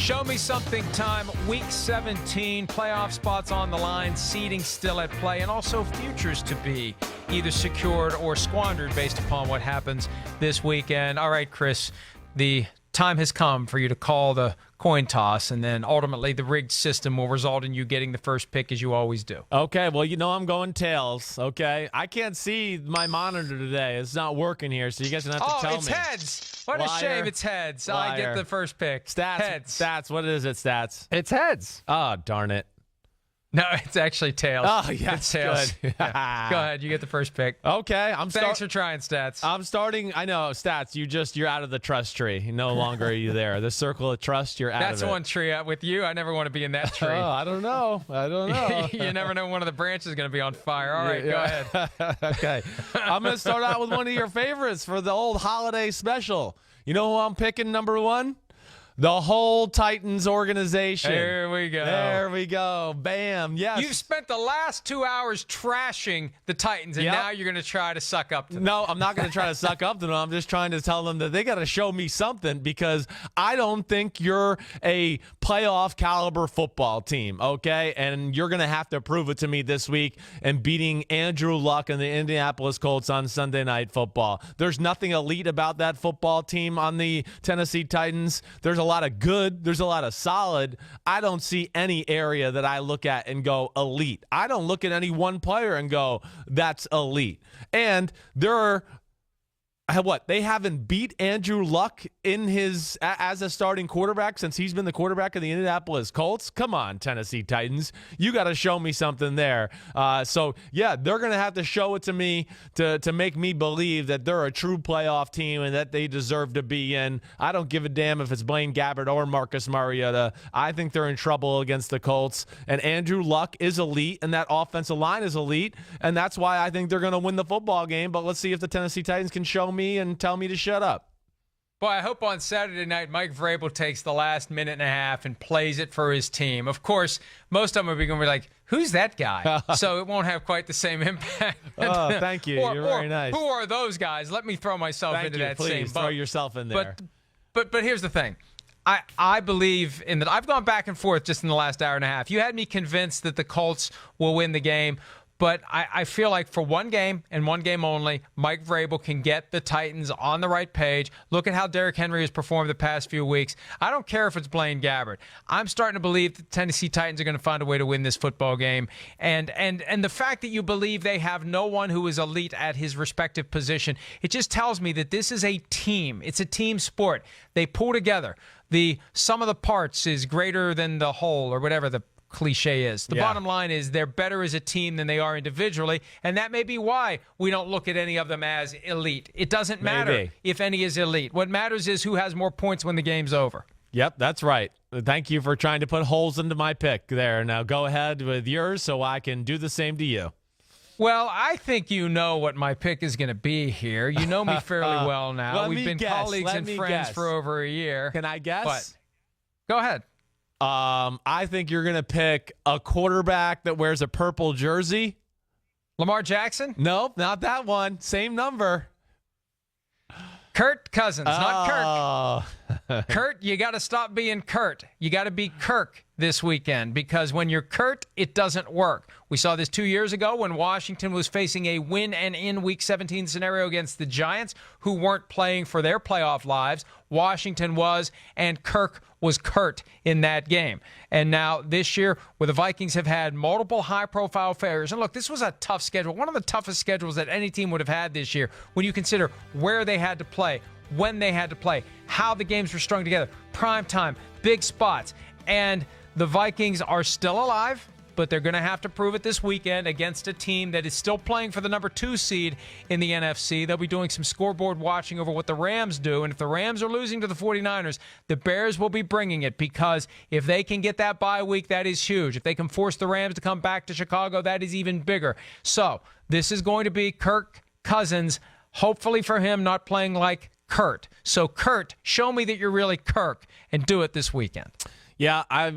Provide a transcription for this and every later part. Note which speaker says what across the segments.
Speaker 1: Show me something time. Week 17, playoff spots on the line, seeding still at play, and also futures to be either secured or squandered based upon what happens this weekend. All right, Chris, the time has come for you to call the coin toss, and then ultimately the rigged system will result in you getting the first pick as you always do.
Speaker 2: Okay, well, you know I'm going tails, okay? I can't see my monitor today. It's not working here, so you guys don't have to tell me.
Speaker 1: Oh, it's heads. What
Speaker 2: Liar.
Speaker 1: a shame it's heads.
Speaker 2: Liar.
Speaker 1: I get the first pick.
Speaker 2: Stats. What is it, stats?
Speaker 1: It's heads.
Speaker 2: Oh, darn it.
Speaker 1: No, it's actually tails.
Speaker 2: Oh, yeah,
Speaker 1: it's tails.
Speaker 2: good.
Speaker 1: Yeah. Go ahead. You get the first pick.
Speaker 2: Okay.
Speaker 1: Thanks for trying, stats.
Speaker 2: I'm starting. I know, stats. You're out of the trust tree. No longer are you there. The circle of trust, you're out of it.
Speaker 1: That's one tree with you. I never want to be in that tree.
Speaker 2: Oh, I don't know.
Speaker 1: You never know when one of the branches is going to be on fire. All right, go ahead.
Speaker 2: Okay. I'm going to start out with one of your favorites for the old holiday special. You know who I'm picking number one? The whole Titans organization.
Speaker 1: There we go.
Speaker 2: There we go. Bam. Yes.
Speaker 1: You've spent the last 2 hours trashing the Titans, and now you're going to try to suck up to them.
Speaker 2: No, I'm not going to try to suck up to them. I'm just trying to tell them that they got to show me something because I don't think you're a playoff caliber football team, okay? And you're going to have to prove it to me this week and beating Andrew Luck and the Indianapolis Colts on Sunday Night Football. There's nothing elite about that football team on the Tennessee Titans. There's a lot of good. There's a lot of solid. I don't see any area that I look at and go elite. I don't look at any one player and go, that's elite. And there are they haven't beat Andrew Luck in his as a starting quarterback since he's been the quarterback of the Indianapolis Colts. Come on, Tennessee Titans. You got to show me something there. So, yeah, they're going to have to show it to me to make me believe that they're a true playoff team and that they deserve to be in. I don't give a damn if it's Blaine Gabbert or Marcus Mariota. I think they're in trouble against the Colts. And Andrew Luck is elite, and that offensive line is elite. And that's why I think they're going to win the football game. But let's see if the Tennessee Titans can show me and tell me to shut up.
Speaker 1: Boy, I hope on Saturday night Mike Vrabel takes the last minute and a half and plays it for his team. Of course, most of them are going to be like, who's that guy? So it won't have quite the same impact.
Speaker 2: Oh, thank you. You're very nice.
Speaker 1: Who are those guys? Let me throw myself into that same boat.
Speaker 2: Throw yourself in there.
Speaker 1: But here's the thing. I believe in that. I've gone back and forth just in the last hour and a half. You had me convinced that the Colts will win the game. But I feel like for one game and one game only, Mike Vrabel can get the Titans on the right page. Look at how Derrick Henry has performed the past few weeks. I don't care if it's Blaine Gabbert. I'm starting to believe the Tennessee Titans are going to find a way to win this football game. And the fact that you believe they have no one who is elite at his respective position, it just tells me that this is a team. It's a team sport. They pull together. The sum of the parts is greater than the whole, or whatever the cliche is. The bottom line is they're better as a team than they are individually, and that may be why we don't look at any of them as elite. It doesn't matter if any is elite. What matters is who has more points when the game's over.
Speaker 2: Yep, that's right. Thank you for trying to put holes into my pick there. Now go ahead with yours so I can do the same to you.
Speaker 1: Well, I think you know what my pick is going to be here. You know me fairly well now. We've been colleagues and friends for over a year.
Speaker 2: Can I guess?
Speaker 1: What? Go ahead.
Speaker 2: I think you're going to pick a quarterback that wears a purple jersey.
Speaker 1: Lamar Jackson?
Speaker 2: Nope, not that one. Same number.
Speaker 1: Kirk Cousins, not Kirk. Kurt, you got to stop being Kurt. You got to be Kirk this weekend because when you're Kurt, it doesn't work. We saw this 2 years ago when Washington was facing a win and in Week 17 scenario against the Giants, who weren't playing for their playoff lives. Washington was, and Kirk was Kurt in that game. And now this year, where the Vikings have had multiple high-profile failures, and look, this was a tough schedule, one of the toughest schedules that any team would have had this year when you consider where they had to play, when they had to play, how the games were strung together, prime time, big spots, and the Vikings are still alive, but they're going to have to prove it this weekend against a team that is still playing for the number 2 seed in the NFC. They'll be doing some scoreboard watching over what the Rams do, and if the Rams are losing to the 49ers, the Bears will be bringing it because if they can get that bye week, that is huge. If they can force the Rams to come back to Chicago, that is even bigger. So this is going to be Kirk Cousins, hopefully for him, not playing like Kurt. So, Kurt, show me that you're really Kirk and do it this weekend.
Speaker 2: Yeah, I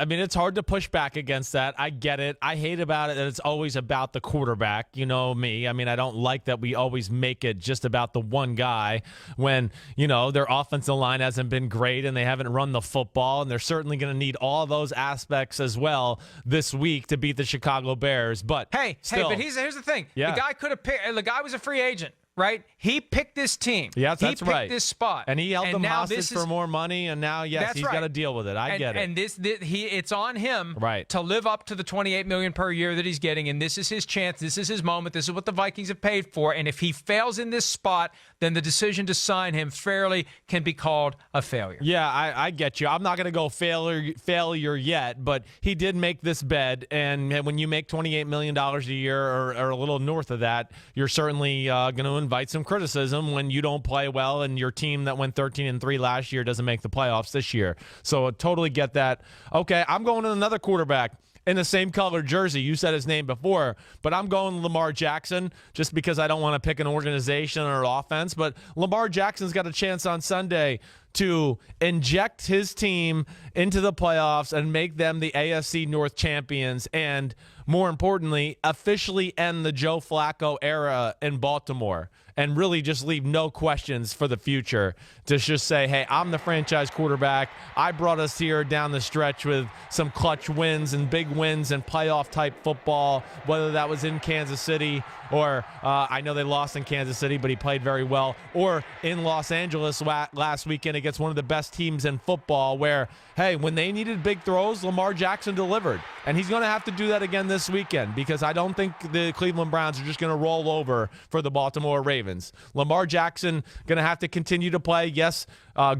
Speaker 2: mean, it's hard to push back against that. I get it. I hate about it that it's always about the quarterback. You know me. I mean, I don't like that we always make it just about the one guy when, their offensive line hasn't been great and they haven't run the football, and they're certainly going to need all those aspects as well this week to beat the Chicago Bears. But
Speaker 1: but here's the thing.
Speaker 2: Yeah.
Speaker 1: The guy could have picked. The guy was a free agent. Right? He picked this team.
Speaker 2: Yes, that's right.
Speaker 1: He picked this spot.
Speaker 2: And he held them hostage for more money, and now, yes, he's got to deal with it. I get it.
Speaker 1: And it's on him
Speaker 2: right.
Speaker 1: to live up to the $28 million per year that he's getting, and this is his chance. This is his moment. This is what the Vikings have paid for. And if he fails in this spot, then the decision to sign him fairly can be called a failure.
Speaker 2: Yeah, I get you. I'm not going to go failure yet, but he did make this bed, and when you make $28 million a year or a little north of that, you're certainly going to invite some criticism when you don't play well and your team that went 13-3 last year doesn't make the playoffs this year. So I totally get that. Okay, I'm going to another quarterback in the same color jersey. You said his name before, but I'm going Lamar Jackson just because I don't want to pick an organization or offense. But Lamar Jackson's got a chance on Sunday to inject his team into the playoffs and make them the AFC North champions, and more importantly, officially end the Joe Flacco era in Baltimore and really just leave no questions for the future. To just say, hey, I'm the franchise quarterback. I brought us here down the stretch with some clutch wins and big wins and playoff-type football, whether that was in Kansas City or I know they lost in Kansas City, but he played very well, or in Los Angeles last weekend against one of the best teams in football where, hey, when they needed big throws, Lamar Jackson delivered. And he's going to have to do that again this weekend because I don't think the Cleveland Browns are just going to roll over for the Baltimore Ravens. Lamar Jackson going to have to continue to play, yes,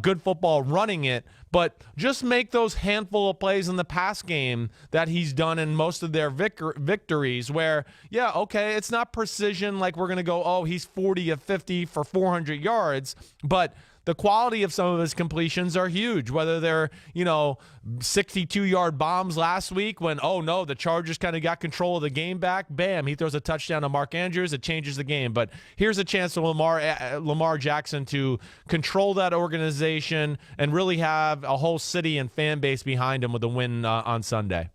Speaker 2: good football running it, but just make those handful of plays in the pass game that he's done in most of their victories where, yeah, okay, it's not precision like we're going to go, oh, he's 40 of 50 for 400 yards, but the quality of some of his completions are huge, whether they're, 62-yard bombs last week when, oh, no, the Chargers kind of got control of the game back. Bam, he throws a touchdown to Mark Andrews. It changes the game. But here's a chance for Lamar Jackson to control that organization and really have a whole city and fan base behind him with a win on Sunday.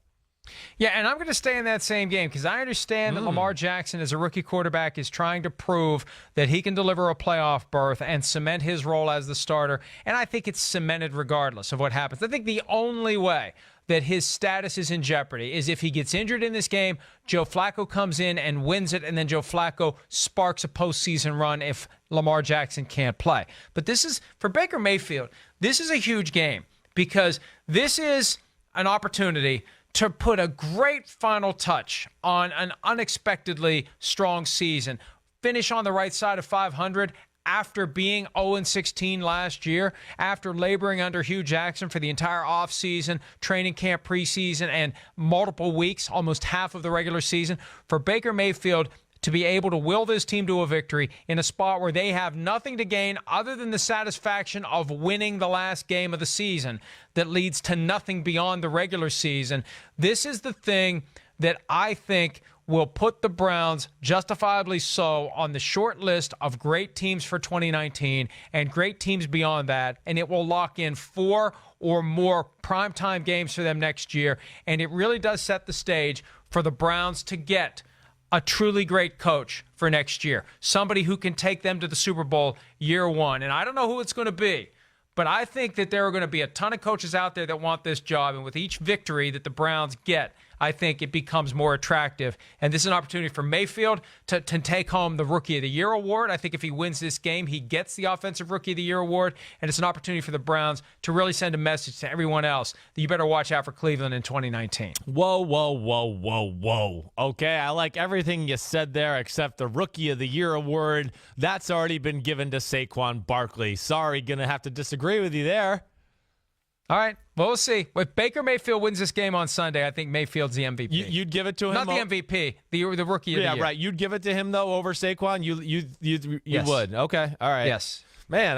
Speaker 1: Yeah, and I'm going to stay in that same game because I understand that Lamar Jackson, as a rookie quarterback, is trying to prove that he can deliver a playoff berth and cement his role as the starter, and I think it's cemented regardless of what happens. I think the only way that his status is in jeopardy is if he gets injured in this game, Joe Flacco comes in and wins it, and then Joe Flacco sparks a postseason run if Lamar Jackson can't play. But this is, for Baker Mayfield, this is a huge game because this is an opportunity to put a great final touch on an unexpectedly strong season, finish on the right side of 500 after being 0-16 last year, after laboring under Hugh Jackson for the entire offseason, training camp, preseason, and multiple weeks, almost half of the regular season. For Baker Mayfield to be able to will this team to a victory in a spot where they have nothing to gain other than the satisfaction of winning the last game of the season that leads to nothing beyond the regular season. This is the thing that I think will put the Browns, justifiably so, on the short list of great teams for 2019 and great teams beyond that, and it will lock in 4 or more primetime games for them next year, and it really does set the stage for the Browns to get a truly great coach for next year, somebody who can take them to the Super Bowl year one. And I don't know who it's going to be, but I think that there are going to be a ton of coaches out there that want this job. And with each victory that the Browns get, I think it becomes more attractive. And this is an opportunity for Mayfield to take home the Rookie of the Year award. I think if he wins this game, he gets the Offensive Rookie of the Year award. And it's an opportunity for the Browns to really send a message to everyone else that you better watch out for Cleveland in 2019.
Speaker 2: Whoa, whoa, whoa, whoa, whoa. Okay, I like everything you said there except the Rookie of the Year award. That's already been given to Saquon Barkley. Sorry, going to have to disagree with you there.
Speaker 1: All right. Well, we'll see. If Baker Mayfield wins this game on Sunday, I think Mayfield's the MVP.
Speaker 2: You'd give it to him?
Speaker 1: Not the MVP, the Rookie of the Year.
Speaker 2: Yeah, right. You'd give it to him, though, over Saquon? You
Speaker 1: Yes.
Speaker 2: would. Okay. All right.
Speaker 1: Yes.
Speaker 2: Man,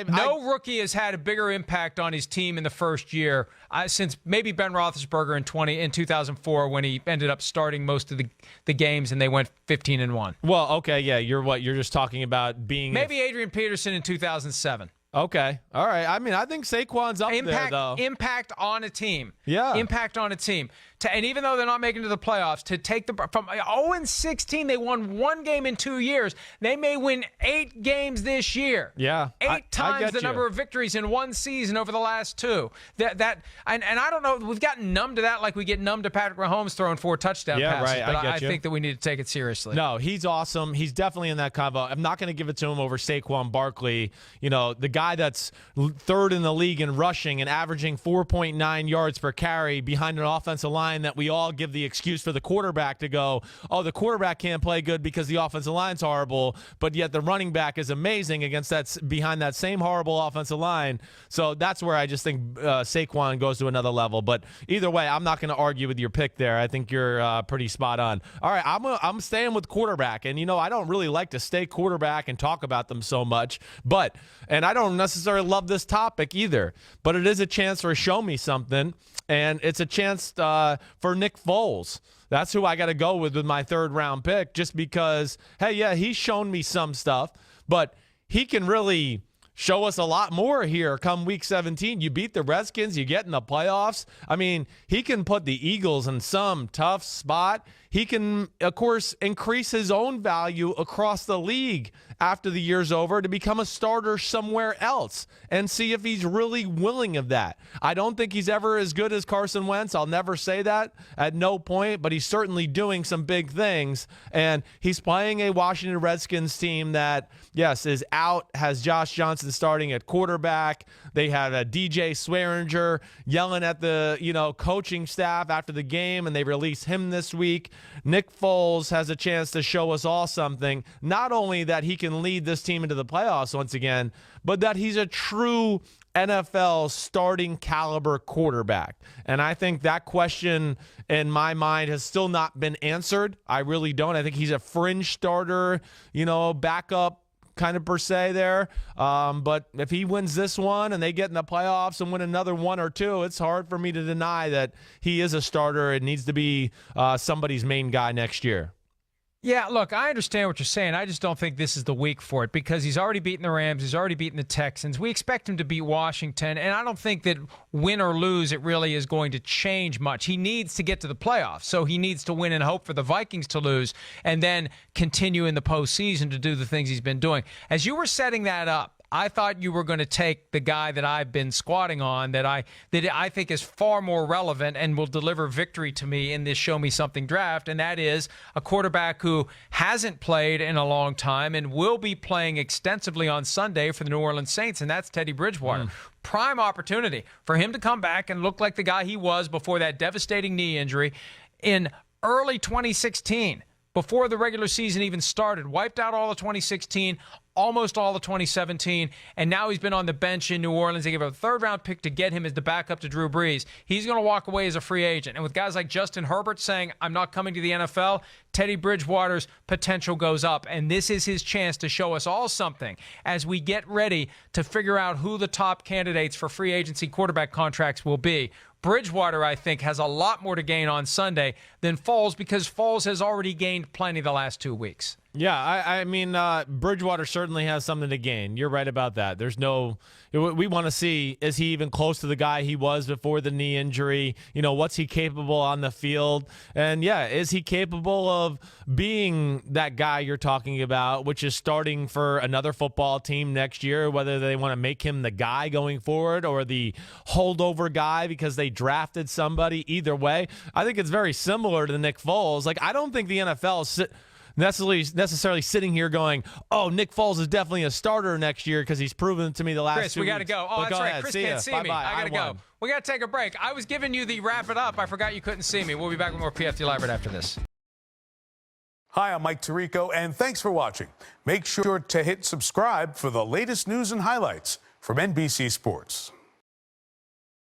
Speaker 1: No rookie has had a bigger impact on his team in the first year since maybe Ben Roethlisberger in 2004 when he ended up starting most of the games and they went 15-1.
Speaker 2: Well, okay, yeah, you're just talking about being
Speaker 1: maybe Adrian Peterson in 2007.
Speaker 2: Okay. All right. I mean, I think Saquon's up there, though.
Speaker 1: Impact on a team.
Speaker 2: Yeah.
Speaker 1: Impact on a team. And even though they're not making it to the playoffs, to take from 0-16, they won 1 game in 2 years. They may win 8 games this year.
Speaker 2: Yeah.
Speaker 1: 8 times the number of victories in 1 season over the last 2. And I don't know. We've gotten numb to that, like we get numb to Patrick Mahomes throwing 4 touchdown passes.
Speaker 2: Right.
Speaker 1: But
Speaker 2: I
Speaker 1: think that we need to take it seriously.
Speaker 2: No, he's awesome. He's definitely in that combo. I'm not going to give it to him over Saquon Barkley. You know, the guy that's 3rd in the league in rushing and averaging 4.9 yards per carry behind an offensive line that we all give the excuse for the quarterback to go, oh, the quarterback can't play good because the offensive line's horrible, but yet the running back is amazing against behind that same horrible offensive line. So that's where I just think Saquon goes to another level. But either way, I'm not going to argue with your pick there. I think you're pretty spot on. All right, I'm staying with quarterback. And, you know, I don't really like to stay quarterback and talk about them so much. And I don't necessarily love this topic either. But it is a chance for show me something. And it's a chance for Nick Foles. That's who I got to go with my 3rd round pick, just because, hey, yeah, he's shown me some stuff, but he can really show us a lot more here come week 17. You beat the Redskins, you get in the playoffs. I mean, he can put the Eagles in some tough spot. He can, of course, increase his own value across the league after the year's over to become a starter somewhere else and see if he's really willing of that. I don't think he's ever as good as Carson Wentz. I'll never say that at no point, but he's certainly doing some big things. And he's playing a Washington Redskins team that, yes, is out, has Josh Johnson starting at quarterback. They had a DJ Swearinger yelling at the, coaching staff after the game, and they released him this week. Nick Foles has a chance to show us all something, not only that he can lead this team into the playoffs once again, but that he's a true NFL starting caliber quarterback. And I think that question in my mind has still not been answered. I really don't. I think he's a fringe starter, backup kind of per se there. But if he wins this one and they get in the playoffs and win another 1 or 2, it's hard for me to deny that he is a starter and needs to be somebody's main guy next year.
Speaker 1: Yeah, look, I understand what you're saying. I just don't think this is the week for it because he's already beaten the Rams. He's already beaten the Texans. We expect him to beat Washington, and I don't think that win or lose, it really is going to change much. He needs to get to the playoffs, so he needs to win and hope for the Vikings to lose and then continue in the postseason to do the things he's been doing. As you were setting that up, I thought you were going to take the guy that I've been squatting on that I think is far more relevant and will deliver victory to me in this Show Me Something draft, and that is a quarterback who hasn't played in a long time and will be playing extensively on Sunday for the New Orleans Saints, and that's Teddy Bridgewater. Prime opportunity for him to come back and look like the guy he was before that devastating knee injury in early 2016. Before the regular season even started, wiped out all of 2016, almost all of 2017, and now he's been on the bench in New Orleans. They gave a 3rd-round pick to get him as the backup to Drew Brees. He's going to walk away as a free agent. And with guys like Justin Herbert saying, I'm not coming to the NFL, Teddy Bridgewater's potential goes up. And this is his chance to show us all something as we get ready to figure out who the top candidates for free agency quarterback contracts will be. Bridgewater, I think, has a lot more to gain on Sunday than Foles because Foles has already gained plenty the last 2 weeks.
Speaker 2: Yeah, I mean, Bridgewater certainly has something to gain. You're right about that. We want to see, is he even close to the guy he was before the knee injury? What's he capable on the field? And yeah, is he capable of being that guy you're talking about, which is starting for another football team next year, whether they want to make him the guy going forward or the holdover guy because they drafted somebody? Either way, I think it's very similar to Nick Foles. Like, I don't think the NFL is necessarily sitting here going, oh, Nick Foles is definitely a starter next year because he's proven to me the last 2 weeks.
Speaker 1: Chris, we got to go. Oh, that's right. Chris can't see me. I got to go. We got to take a break. I was giving you the wrap it up. I forgot you couldn't see me. We'll be back with more PFT Live right after this.
Speaker 3: Hi, I'm Mike Tirico, and thanks for watching. Make sure to hit subscribe for the latest news and highlights from NBC Sports.